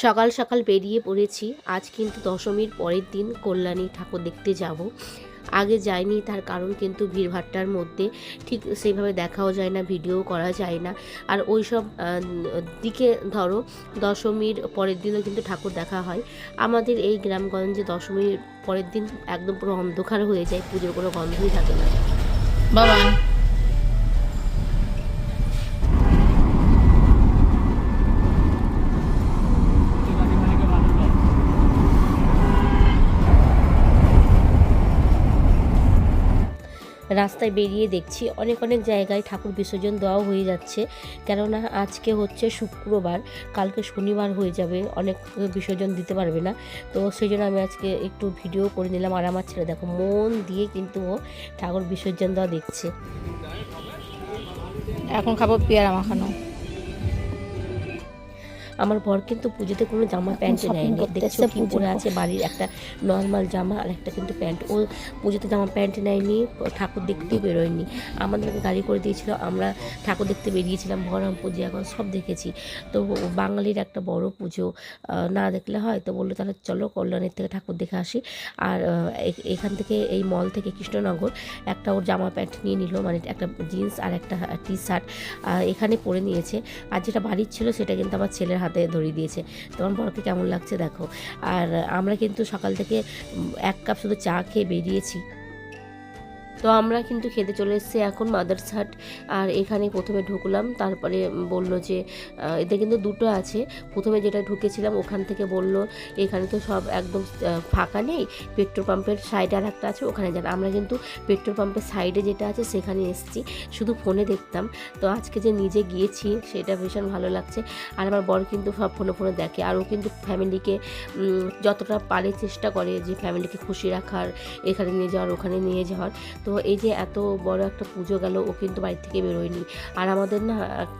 সকাল সকাল বেরিয়ে পড়েছি। আজ কিন্তু দশমীর পরের দিন কল্যাণী ঠাকুর দেখতে যাব। আগে যাইনি, তার কারণ কিন্তু ভিড়ভাট্টার মধ্যে ঠিক সেইভাবে দেখাও যায় না, ভিডিও করা যায় না। আর ওই সব দিকে ধরো দশমীর পরের দিনও কিন্তু ঠাকুর দেখা হয়। আমাদের এই গ্রামগঞ্জে দশমীর পরের দিন একদম পুরো অন্ধকার হয়ে যায়, পুজোর কোনো গন্ধই থাকে না। বাবা রাস্তায় বেরিয়ে দেখছি অনেক অনেক জায়গায় ঠাকুর বিসর্জন দেওয়াও হয়ে যাচ্ছে, কেননা আজকে হচ্ছে শুক্রবার, কালকে শনিবার হয়ে যাবে, অনেক বিসর্জন দিতে পারবে না। তো সেই জন্য আমি আজকে একটু ভিডিও করে নিলাম। আর আমার ছেলে দেখো মন দিয়ে কিন্তু ও ঠাকুর বিসর্জন দেওয়া দেখছে। এখন খাবো পেয়ারা মাখানো। আমার বর কিন্তু পুজোতে কোনো জামা প্যান্ট নেয়নি, দেখছো কি পরে আছে, বাড়ির একটা নর্মাল জামা আর একটা কিন্তু প্যান্ট। ও পুজোতে জামা প্যান্ট নেয়নি, ঠাকুর দেখতেও বেরোয়নি। আমাদেরকে গাড়ি করে দিয়েছিল, আমরা ঠাকুর দেখতে বেরিয়েছিলাম। বহরম পুজো এখন সব দেখেছি। তো বাঙালির একটা বড় পুজো না দেখলে হয়, তো বললো তাহলে চলো কল্যাণীর থেকে ঠাকুর দেখে আসি। আর এখান থেকে এই মল থেকে কৃষ্ণনগর একটা ওর জামা প্যান্ট নিয়ে নিল, মানে একটা জিন্স আর একটা টি শার্ট এখানে পরে নিয়েছে। আর যেটা বাড়ির ছিল সেটা কিন্তু আমার ছেলের হাতে ধরিয়ে দিয়েছে। তোমার বরকে কেমন লাগছে দেখো। আর আমরা কিন্তু সকাল থেকে 1 কাপ শুধু চা খেয়ে বেরিয়েছি। তো আমরা কিন্তু খেতে চলে এসেছি এখন মাদার্স হাট। আর এখানে প্রথমে ঢুকলাম, তারপরে বলল যে এতে কিন্তু দুটো আছে। প্রথমে যেটা ঢুকেছিলাম ওখান থেকে বলল এখানে তো সব একদম ফাঁকা নেই, পেট্রোল পাম্পের সাইডে আর একটা আছে, ওখানে যান। আমরা কিন্তু পেট্রোল পাম্পের সাইডে যেটা আছে সেখানে এসেছি, শুধু ফোনে দেখতাম। তো আজকে যে নিজে গিয়েছি সেটা ভীষণ ভালো লাগছে। আর আমার বর কিন্তু সব ফোনে ফোনে দেখে, আর ও কিন্তু ফ্যামিলিকে যতটা পারে চেষ্টা করে যে ফ্যামিলিকে খুশি রাখার, এখানে নিয়ে যাওয়ার ওখানে নিয়ে যাওয়ার। তো এই যে এত বড় একটা পুজো গেল, ও কিন্তু বাড়ি থেকে বেরোয়নি। আর আমাদের না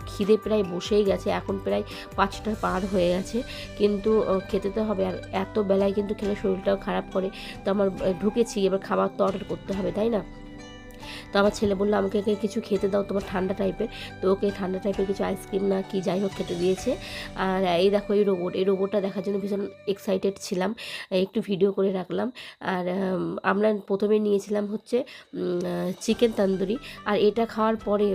খিদে প্রায় বসেই গেছে, এখন প্রায় 5টা পার হয়ে গেছে, কিন্তু খেতে তো হবে। আর এত বেলায় কিন্তু খেলে শরীরটাও খারাপ করে। তো আমার ঢুকেছি, এবার খাবার তো অর্ডার করতে হবে, তাই না? তো আমার ছেলে বললো আমাকে কিছু খেতে দাও তোমার ঠান্ডা টাইপের। তো ওকে ঠান্ডা টাইপের কিছু আইসক্রিম না কি যাই হোক খেতে দিয়েছে। আর এই দেখো এই রোবটটা দেখার জন্য ভীষণ এক্সাইটেড ছিলাম, একটু ভিডিও করে রাখলাম। আর আমরা প্রথমে নিয়েছিলাম হচ্ছে চিকেন তন্দুরি। আর এটা খাওয়ার পরে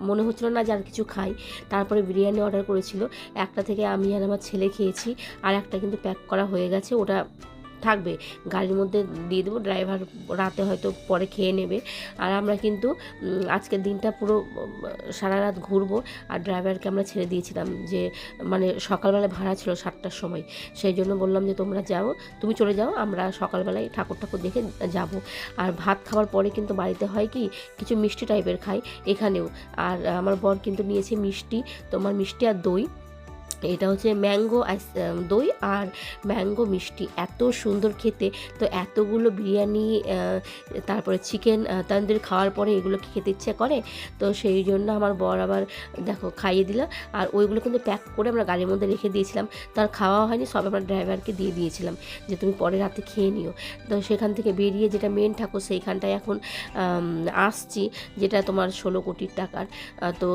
মনে হচ্ছিল না যে আর কিছু খাই। তারপরে বিরিয়ানি অর্ডার করেছিল, একটা থেকে আমি আর আমার ছেলে খেয়েছি, আর একটা কিন্তু প্যাক করা হয়ে গেছে, ওটা থাকবে গাড়ির মধ্যে দিয়ে দেবো, ড্রাইভার রাতে হয়তো পরে খেয়ে নেবে। আর আমরা কিন্তু আজকের দিনটা পুরো সারা রাত ঘুরবো। আর ড্রাইভারকে আমরা ছেড়ে দিয়েছিলাম, যে মানে সকালবেলায় ভাড়া ছিল 7টার সময়, সেই জন্য বললাম যে তোমরা যাও, তুমি চলে যাও, আমরা সকালবেলায় ঠাকুর দেখে যাব। আর ভাত খাওয়ার পরে কিন্তু বাড়িতে হয় কি কিছু মিষ্টি টাইপের খাই এখানেও। আর আমার বর কিন্তু নিয়েছে মিষ্টি, তোমার মিষ্টি আর দই। এটা হচ্ছে ম্যাঙ্গো দই আর ম্যাঙ্গো মিষ্টি, এত সুন্দর খেতে। তো এতগুলো বিরিয়ানি তারপরে চিকেন তন্দুরি খাওয়ার পরে এগুলো খেতে ইচ্ছে করে। তো সেই জন্য আমার বর আবার দেখো খাইয়ে দিল। আর ওইগুলো কিন্তু প্যাক করে আমরা গাড়ির মধ্যে রেখে দিয়েছিলাম, তার খাওয়া হয়নি, সব আমরা ড্রাইভারকে দিয়ে দিয়েছিলাম যে তুমি পরে রাতে খেয়ে নিও। তো সেখান থেকে বেরিয়ে যেটা মেন ঠাকুর সেইখানটায় এখন আসছি, যেটা তোমার 16 কোটি টাকার। তো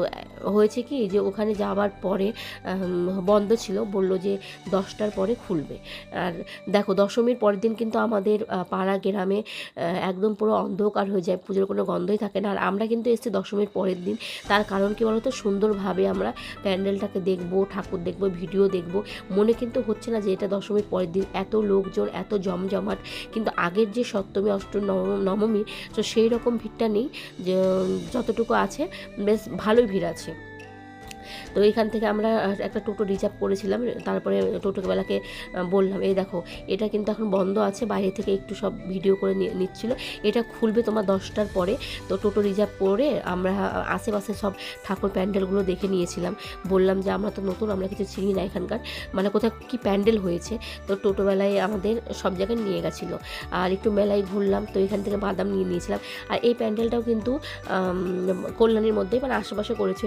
হয়েছে কি যে ওখানে যাওয়ার পরে বন্ধ ছিল, বলল যে 10টার পরে খুলবে। আর দেখো দশমীর পরের দিন কিন্তু আমাদের পাড়া গ্রামে একদম পুরো অন্ধকার হয়ে যায়, পুজোর কোনো গন্ধই থাকে না। আর আমরা কিন্তু এসেছি দশমীর পরের দিন, তার কারণ কি বলতো, সুন্দরভাবে আমরা প্যান্ডেলটাকে দেখবো, ঠাকুর দেখবো, ভিডিও দেখবো। মনে কিন্তু হচ্ছে না যে এটা দশমীর পরের দিন, এত লোকজন, এত জমজমাট। কিন্তু আগের যে সপ্তমী অষ্টমী নবমী, তো সেই রকম ভিড়টা নেই, যে যতটুকু আছে বেশ ভালোই ভিড় আছে। তো এখান থেকে আমরা একটা টোটো রিজার্ভ করেছিলাম, তারপরে টোটোবেলাকে বললাম এই দেখো এটা কিন্তু এখন বন্ধ আছে, বাইরে থেকে একটু সব ভিডিও করে নিচ্ছিল, এটা খুলবে তোমার 10টার পরে। তো টোটো রিজার্ভ করে আমরা আশেপাশে সব ঠাকুর প্যান্ডেলগুলো দেখে নিয়েছিলাম। বললাম যে আমরা তো নতুন, আমরা কিছু চিনি না এখানকার, মানে কোথায় কী প্যান্ডেল হয়েছে। তো টোটোবেলায় আমাদের সব জায়গায় নিয়ে গেছিলো। আর একটু মেলায় ঘুরলাম, তো এখান থেকে বাদাম নিয়েছিলাম। আর এই প্যান্ডেলটাও কিন্তু কল্যাণীর মধ্যেই, মানে আশেপাশে করেছে,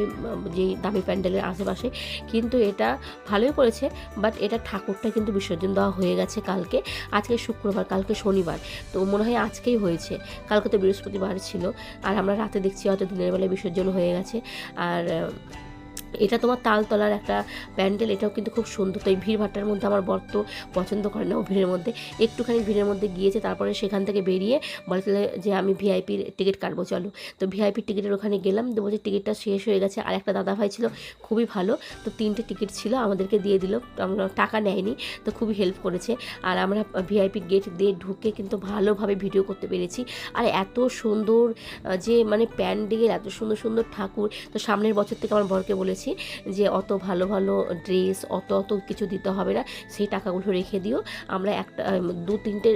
যেই দামি প্যান্ডেলের আশেপাশে। কিন্তু এটা ভালোই করেছে, বাট এটা ঠাকুরটা কিন্তু বিসর্জন দেওয়া হয়ে গেছে কালকে। আজকে শুক্রবার, কালকে শনিবার, তো মনে হয় আজকেই হয়েছে, কালকে তো বৃহস্পতিবার ছিল। আর আমরা রাতে দেখছি হয়তো দিনের বেলায় বিসর্জন হয়ে গেছে। আর এটা তোমার তালতলার একটা প্যান্ডেল, এটাও কিন্তু খুব সুন্দর। তো এই ভিড়ভাট্টার মধ্যে আমার বর তো পছন্দ করে না, ও ভিড়ের মধ্যে একটুখানি ভিড়ের মধ্যে গিয়েছে, তারপরে সেখান থেকে বেরিয়ে বলছিল যে আমি ভিআইপির টিকিট কাটবো চলো। তো ভিআইপির টিকিটের ওখানে গেলাম, তো বলছে টিকিটটা শেষ হয়ে গেছে। আর একটা দাদা ভাই ছিল খুবই ভালো, তো 3টে টিকিট ছিল, আমাদেরকে দিয়ে দিল, আমরা টাকা নেয়নি, তো খুবই হেল্প করেছে। আর আমরা ভিআইপি গেট দিয়ে ঢুকে কিন্তু ভালোভাবে ভিডিও করতে পেরেছি। আর এত সুন্দর যে মানে প্যান্ডেল, এত সুন্দর সুন্দর ঠাকুর। তো সামনের বছর থেকে আমার বরকে বলেছি যে অত ভালো ভালো ড্রেস অত কিছু দিতে হবে না, সেই টাকাগুলো রেখে দিও, আমরা একটা 2-3টে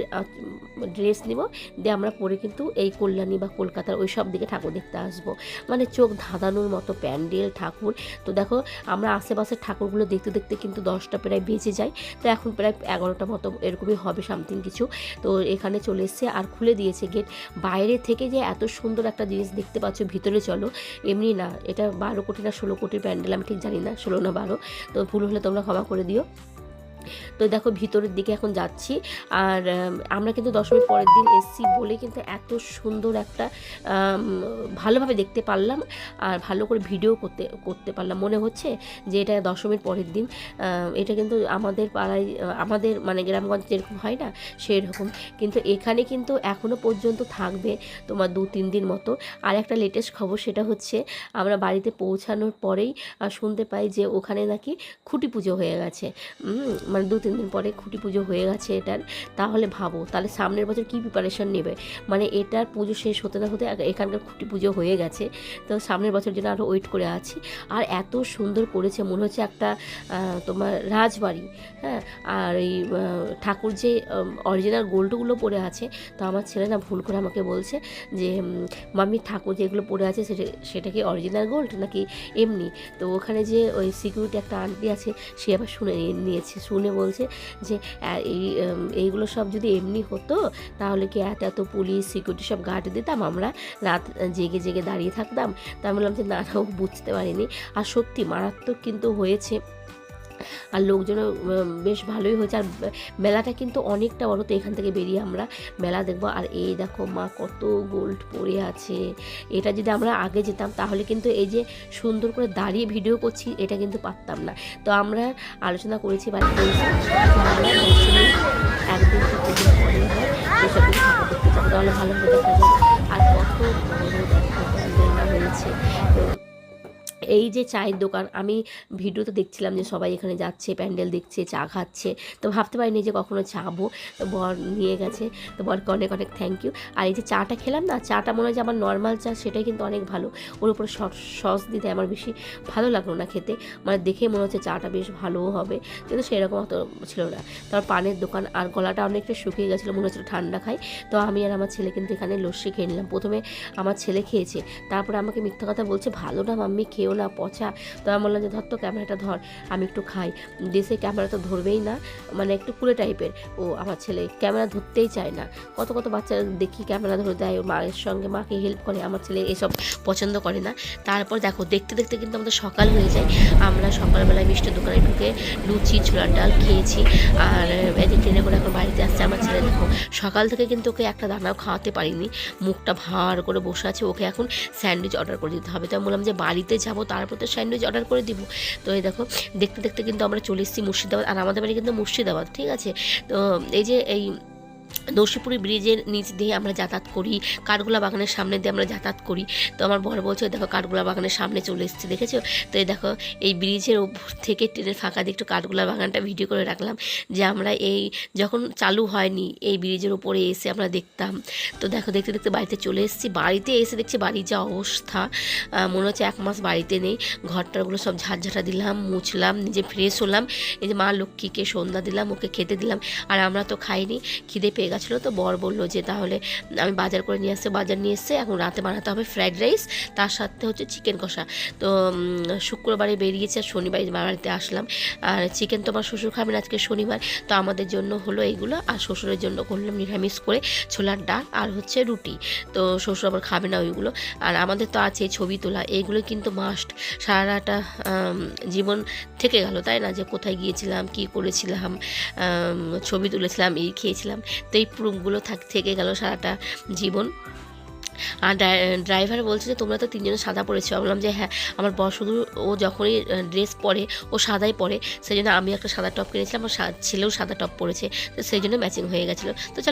ড্রেস নিব, দিয়ে আমরা পরে কিন্তু এই কল্যাণী বা কলকাতার ওই সব দিকে ঠাকুর দেখতে আসবো। মানে চোখ ধাঁধানোর মতো প্যান্ডেল ঠাকুর। তো দেখো আমরা আশেপাশের ঠাকুরগুলো দেখতে দেখতে কিন্তু 10টা প্রায় বেজে যায়, তো এখন প্রায় 11টা মতো এরকমই হবে সামথিং কিছু। তো এখানে চলে এসছে আর খুলে দিয়েছে গেট। বাইরে থেকে যে এত সুন্দর একটা জিনিস দেখতে পাচ্ছ, ভিতরে চলো, এমনি না, এটা 12 কোটি না 16 কোটির প্যান্ডেল, আমি ঠিক জানি না, 16 না 12, তো ভুল হলে তোমরা ক্ষমা করে দিও। তো দেখো ভিতরের দিকে এখন যাচ্ছি। আর আমরা কিন্তু দশমীর পরের দিন এসছি বলে কিন্তু এত সুন্দর একটা ভালোভাবে দেখতে পারলাম, আর ভালো করে ভিডিও করতে পারলাম। মনে হচ্ছে যে এটা দশমীর পরের দিন। এটা কিন্তু আমাদের পাড়ায়, আমাদের মানে গ্রামগঞ্জ যেরকম হয় না সেরকম, কিন্তু এখানে কিন্তু এখনও পর্যন্ত থাকবে তোমার 2-3 দিন মতো। আর একটা লেটেস্ট খবর, সেটা হচ্ছে আমরা বাড়িতে পৌঁছানোর পরেই শুনতে পাই যে ওখানে নাকি খুঁটি পুজো হয়ে গেছে। মানে 2-3 দিন পরে খুঁটি পুজো হয়ে গেছে এটার। তাহলে ভাবো তাহলে সামনের বছর কী প্রিপারেশন নেবে, মানে এটার পুজো শেষ হতে না হতে এখানকার খুঁটি পুজো হয়ে গেছে। তো সামনের বছর জন্য আরও ওয়েট করে আছি। আর এত সুন্দর করেছে, মনে হচ্ছে একটা তোমার রাজবাড়ি। হ্যাঁ, আর এই ঠাকুর যে অরিজিনাল গোল্ডগুলো পড়ে আছে, তো আমার ছেলে না ভুল করে আমাকে বলছে যে মাম্মি ঠাকুর যেগুলো পড়ে আছে সেটা কি অরিজিনাল গোল্ড নাকি এমনি। তো ওখানে যে ওই সিকিউরিটি একটা আন্টি আছে, সে আবার শুনে বলছে যে এইগুলো সব যদি এমনি হতো তাহলে কি এত পুলিশ সিকিউরিটি সব গার্ড দিতাম, আমরা রাত জেগে জেগে দাঁড়িয়ে থাকতাম। তা আমি বললাম যে না, বুঝতে পারিনি। আর সত্যি মারাত্মক কিন্তু হয়েছে, আর লোকজনও বেশ ভালোই হয়েছে। আর মেলাটা কিন্তু অনেকটা বড়, তো এখান থেকে বেরিয়ে আমরা মেলা দেখবো। আর এই দেখো মা কত গোল্ড পড়ে আছে, এটা যদি আমরা আগে যেতাম তাহলে কিন্তু এই যে সুন্দর করে দাঁড়িয়ে ভিডিও করছি এটা কিন্তু পারতাম না। তো আমরা আলোচনা করেছি বাড়িতে একদিন তো পুজোর পরে হয় এসব দিন ঠাকুর দেখতে যাবো, তাহলে ভালো করে দেখা যাবে। আর কত বড় দেখো প্যান্ডেলটা হয়েছে। তো এই যে চায়ের দোকান, আমি ভিডিওতে দেখছিলাম যে সবাই এখানে যাচ্ছে, প্যান্ডেল দেখছে, চা খাচ্ছে, তো ভাবতে পারিনি যে কখনো যাবো। তো বর নিয়ে গেছে, তো বরকে অনেক অনেক থ্যাংক ইউ। আর এই যে চাটা খেলাম না, চাটা মনে হয় যে আমার নর্মাল চা, সেটাই কিন্তু অনেক ভালো। ওর উপরে সস দিতে আমার বেশি ভালো লাগলো না খেতে, মানে দেখে মনে হচ্ছে চাটা বেশ ভালোও হবে, কিন্তু সেরকম অত ছিল না। তারপর পানের দোকান, আর গলাটা অনেকটা শুকিয়ে গেছিলো, মনে হচ্ছিলো ঠান্ডা খাই। তো আমি আর আমার ছেলে কিন্তু এখানে লস্যি খেয়ে নিলাম। প্রথমে আমার ছেলে খেয়েছে, তারপরে আমাকে মিথ্যা কথা বলছে ভালো না মাম্মি, খেয়েও না, পচা। তো আমি বললাম যে ধর তো ক্যামেরাটা ধর, আমি একটু খাই। দেশে ক্যামেরা তো ধরবেই না, মানে একটু কুড়ে টাইপের। ও আমার ছেলে ক্যামেরা ধরতেই চায় না। কত বাচ্চারা দেখি ক্যামেরা ধরে দেয়, ওর মায়ের সঙ্গে মাকে হেল্প করে, আমার ছেলে এসব পছন্দ করে না। তারপর দেখো দেখতে দেখতে কিন্তু আমাদের সকাল হয়ে যায়। আমরা সকালবেলায় মিষ্টির দোকানে ঢুকে লুচি ছোলার ডাল খেয়েছি। আর এদিকে ট্রেনে করে এখন বাড়িতে আসছে আমার ছেলে। দেখো সকাল থেকে কিন্তু ওকে একটা দানাও খাওয়াতে পারিনি, মুখটা ভার করে বসে আছে। ওকে এখন স্যান্ডউইচ অর্ডার করে দিতে হবে। তো আমি বললাম যে বাড়িতে যাবো তারপর তো স্যান্ডউইচ অর্ডার করে দিব। তো এই দেখো দেখতে দেখতে কিন্তু আমরা চলে এসেছি মুর্শিদাবাদ। আর আমাদের বাড়ি কিন্তু মুর্শিদাবাদ, ঠিক আছে। তো এই যে এই নরসিংপুরি ব্রিজের নিচ দিয়ে আমরা যাতায়াত করি, কাঠগোলা বাগানের সামনে দিয়ে আমরা যাতায়াত করি। তো আমার বড় বলছে দেখো কাঠগোলা বাগানের সামনে চলে এসেছি, দেখেছো। তো এই দেখো এই ব্রিজের উপর থেকে ট্রেনের ফাঁকা দিয়ে একটু কাঠগোলা বাগানটা ভিডিও করে রাখলাম, যে আমরা এই যখন চালু হয়নি এই ব্রিজের উপরে এসে আমরা দেখতাম। তো দেখো দেখতে দেখতে বাড়িতে চলে এসেছি। বাড়িতে এসে দেখছি বাড়ির যা অবস্থা, মনে হচ্ছে 1 মাস বাড়িতে নেই। ঘরটারগুলো সব ঝাঁটা দিলাম, মুছলাম, নিজে ফ্রেশ হলাম। এই যে মা লক্ষ্মীকে সন্ধ্যা দিলাম, ওকে খেতে দিলাম। আর আমরা তো খাইনি, খিদে পেয়ে গেছিলো। তো বর বললো যে তাহলে আমি বাজার করে নিয়ে আসছে, বাজার নিয়ে এসছে, এখন রাতে বানাতে হবে ফ্রাইড রাইস, তার সাথে হচ্ছে চিকেন কষা। তো শুক্রবারে বেরিয়েছে, আর শনিবারে বাড়িতে আসলাম। আর চিকেন তো আমার শ্বশুর খাবেন, আজকে শনিবার, তো আমাদের জন্য হলো এইগুলো। আর শ্বশুরের জন্য করলাম নিরামিষ করে ছোলার ডাল আর হচ্ছে রুটি। তো শ্বশুর আবার খাবে না ওইগুলো। আর আমাদের তো আছে ছবি তোলা, এইগুলো কিন্তু মাস্ট। সারাটা জীবন থেকে গেল, তাই না, যে কোথায় গিয়েছিলাম, কি করেছিলাম, ছবি তুলেছিলাম, এই খেয়েছিলাম। তো এই প্রুফগুলো থেকে গেল সারাটা জীবন। আর ড্রাইভার বলছে যে তোমরা তো তিনজনে সাদা পরেছো। আমি বললাম যে হ্যাঁ, আমার বর শুধু ও যখনই ড্রেস পরে ও সাদাই পরে, সেই জন্য আমি একটা সাদা টপ কিনেছিলাম, আমার ছেলেও সাদা টপ পরেছে, তো সেই জন্য ম্যাচিং হয়ে গেছিলো। তো